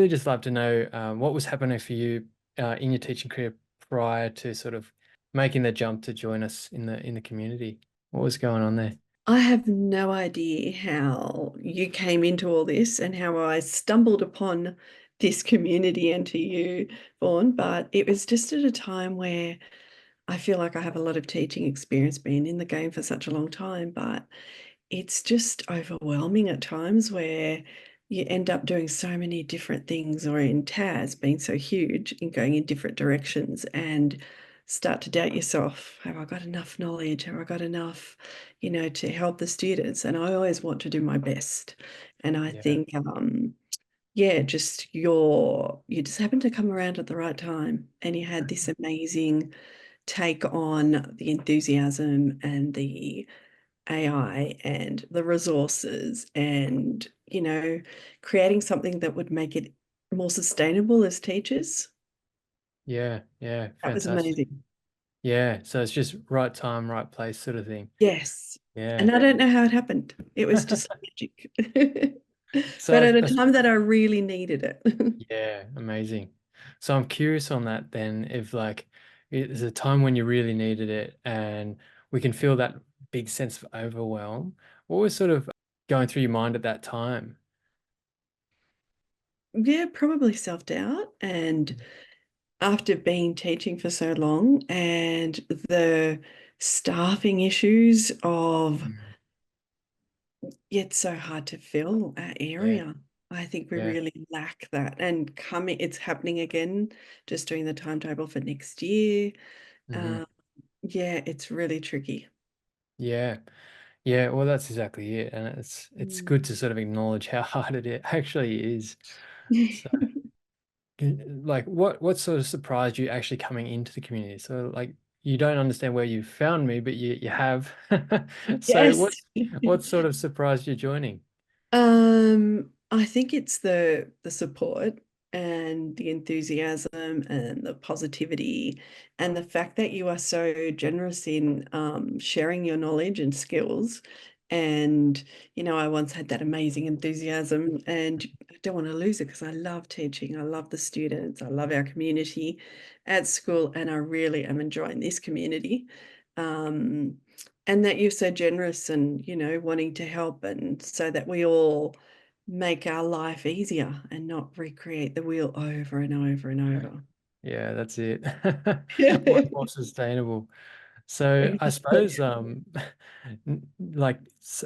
Really just love to know what was happening for you in your teaching career prior to sort of making the jump to join us in the community. What was going on there? I have no idea how you came into all this and how I stumbled upon this community and to you, Vaughn, but it was just at a time where I feel like I have a lot of teaching experience, being in the game for such a long time, but it's just overwhelming at times where you end up doing so many different things, or in TAS being so huge and going in different directions, and start to doubt yourself. Have I got enough knowledge? Have I got enough, to help the students? And I always want to do my best. And I Yeah. think, yeah, just you just happened to come around at the right time, and you had this amazing take on the enthusiasm and the AI and the resources and, creating something that would make it more sustainable as teachers. Yeah, yeah, That was fantastic. amazing. Yeah, so it's just right time, right place sort of thing. Yes. Yeah. And I don't know how it happened. It was just magic. But So at a time that I really needed it. yeah, amazing. So I'm curious on that then, if like it's a time when you really needed it and we can feel that big sense of overwhelm. What was sort of going through your mind at that time? Yeah, probably self-doubt. And after being teaching for so long and the staffing issues of, Mm. yeah, it's so hard to fill our Yeah, area. I think we yeah. really lack that. And it's happening again, just doing the timetable for next year. Hmm. Um, yeah, it's really tricky. Yeah. Yeah, well, that's exactly it. And it's Mm. good to sort of acknowledge how hard it actually is. So like what sort of surprised you actually coming into the community? So like you don't understand where you found me, but you have. So Yes. what sort of surprised you joining? I think it's the support and the enthusiasm and the positivity and the fact that you are so generous in sharing your knowledge and skills. And, I once had that amazing enthusiasm, and I don't want to lose it because I love teaching. I love the students. I love our community at school, and I really am enjoying this community. Um, and that you're so generous and, wanting to help, and so that we all make our life easier and not recreate the wheel over and over and Yeah, over. yeah, that's it. Much more sustainable. So I Exactly. suppose like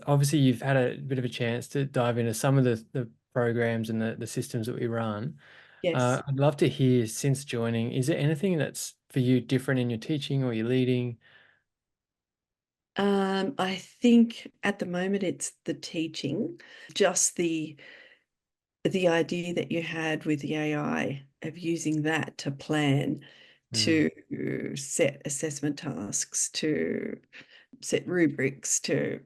obviously you've had a bit of a chance to dive into some of the programs and the systems that we run. Yes. I'd love to hear, since joining, is there anything that's for you different in your teaching or your leading? I think at the moment it's the teaching, just the idea that you had with the AI of using that to plan, Mm, to set assessment tasks, to set rubrics, to,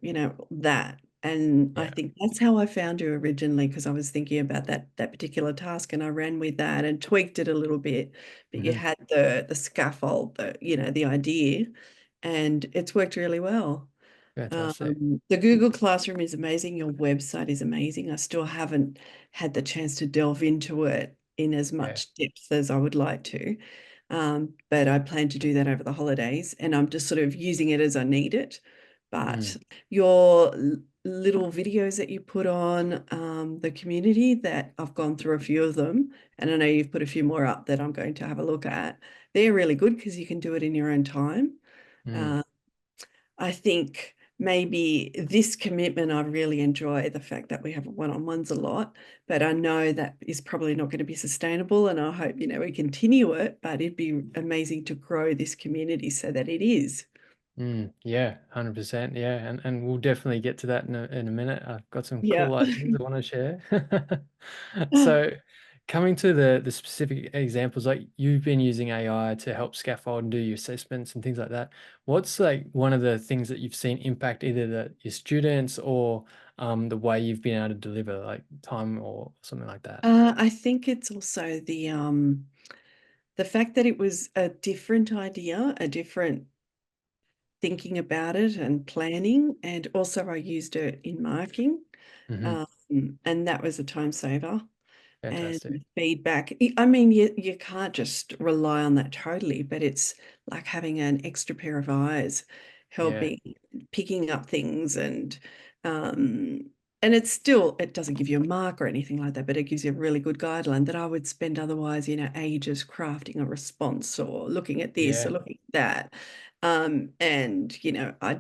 that. And I yeah. think that's how I found you originally, because I was thinking about that particular task, and I ran with that and tweaked it a little bit. But you Hmm. had the scaffold, the idea, and it's worked really well. Fantastic. The Google Classroom is amazing. Your website is amazing. I still haven't had the chance to delve into it in as Yeah. much depth as I would like to. But I plan to do that over the holidays, and I'm just sort of using it as I need it. But Mm, your little videos that you put on the community, that I've gone through a few of them, and I know you've put a few more up that I'm going to have a look at. They're really good because you can do it in your own time. mm, Uh, I think maybe this commitment, I really enjoy the fact that we have one-on-ones a lot, but I know that is probably not going to be sustainable. And I hope, we continue it, but it'd be amazing to grow this community so that it is. yeah, 100%. Yeah, and we'll definitely get to that in a minute. I've got some Yeah. cool ideas I want to share. So, coming to the specific examples, like you've been using AI to help scaffold and do your assessments and things like that. What's like one of the things that you've seen impact either your students or the way you've been able to deliver, like time or something like that? I think it's also the fact that it was a different idea, a different thinking about it and planning, and also I used it in marking. Hmm. Um, and that was a time saver. and Fantastic. feedback. I mean, you can't just rely on that totally, but it's like having an extra pair of eyes Yeah. helping picking up things um and it's still, it doesn't give you a mark or anything like that, but it gives you a really good guideline that I would spend otherwise, ages crafting a response or looking at this or Yeah. looking at that. And I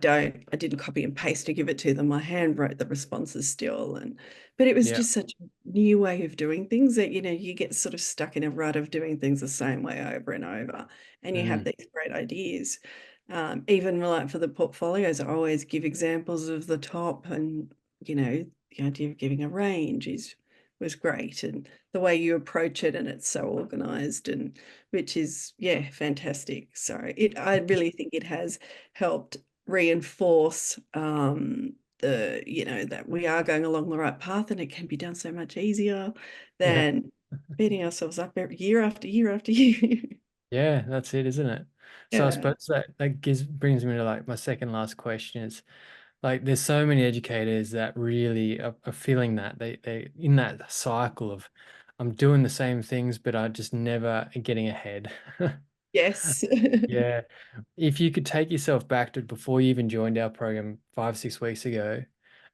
didn't copy and paste to give it to them. I hand wrote the responses still, and but it was Yeah. just such a new way of doing things that you get sort of stuck in a rut of doing things the same way over and over, and you have Mm. these great ideas. Even like for the portfolios, I always give examples of the top, and the idea of giving a range is was great, and the way you approach it, and it's so organized, and which is, yeah, fantastic. So I really think it has helped reinforce that we are going along the right path, and it can be done so much easier Yeah. than beating ourselves up every year after year after year. Yeah, that's it, isn't it? So I Yeah. suppose that brings me to like my second last question is like there's so many educators that really are feeling that they in that cycle of I'm doing the same things, but I just never getting ahead. Yes. Yeah. If you could take yourself back to before you even joined our program 5, 6 weeks ago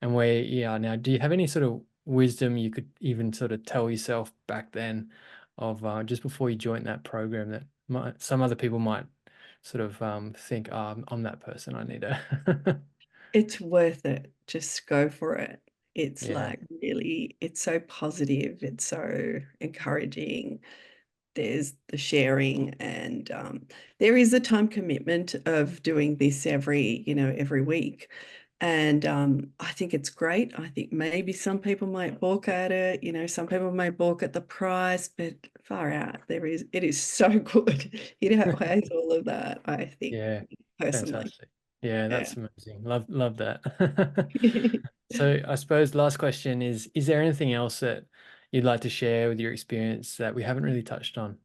and where you are now, do you have any sort of wisdom you could even sort of tell yourself back then of just before you joined that program that some other people might sort of think, oh, I'm that person, I need to. It's worth it. Just go for it. It's Yeah. like really, it's so positive. It's so encouraging. There's the sharing, and there is a time commitment of doing this every week. And I think it's great. I think maybe some people might balk at it, some people may balk at the price, but far out, it is so good. It outweighs all of that, I think, Yeah. personally. Fantastic. Yeah, Yeah. that's amazing. Love that. So I suppose last question is there anything else that you'd like to share with your experience that we haven't really touched on?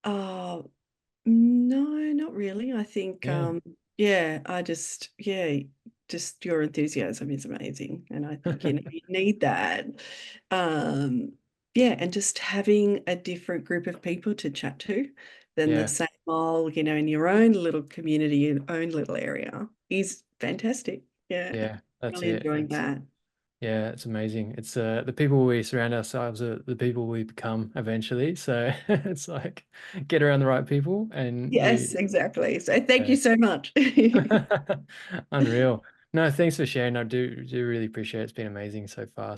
Oh, no, not really. I think, Yeah. yeah, just your enthusiasm is amazing. And I think, you need that. Um, yeah, and just having a different group of people to chat to than the Yeah. same old, in your own little community, your own little area is fantastic. Yeah, Yeah, that's really it. enjoying that. It's amazing. It's the people we surround ourselves are the people we become eventually. So it's like get around the right people and Yes, you exactly. So thank you yeah. so much. Unreal. No, thanks for sharing. I do really appreciate it. It's been amazing so far.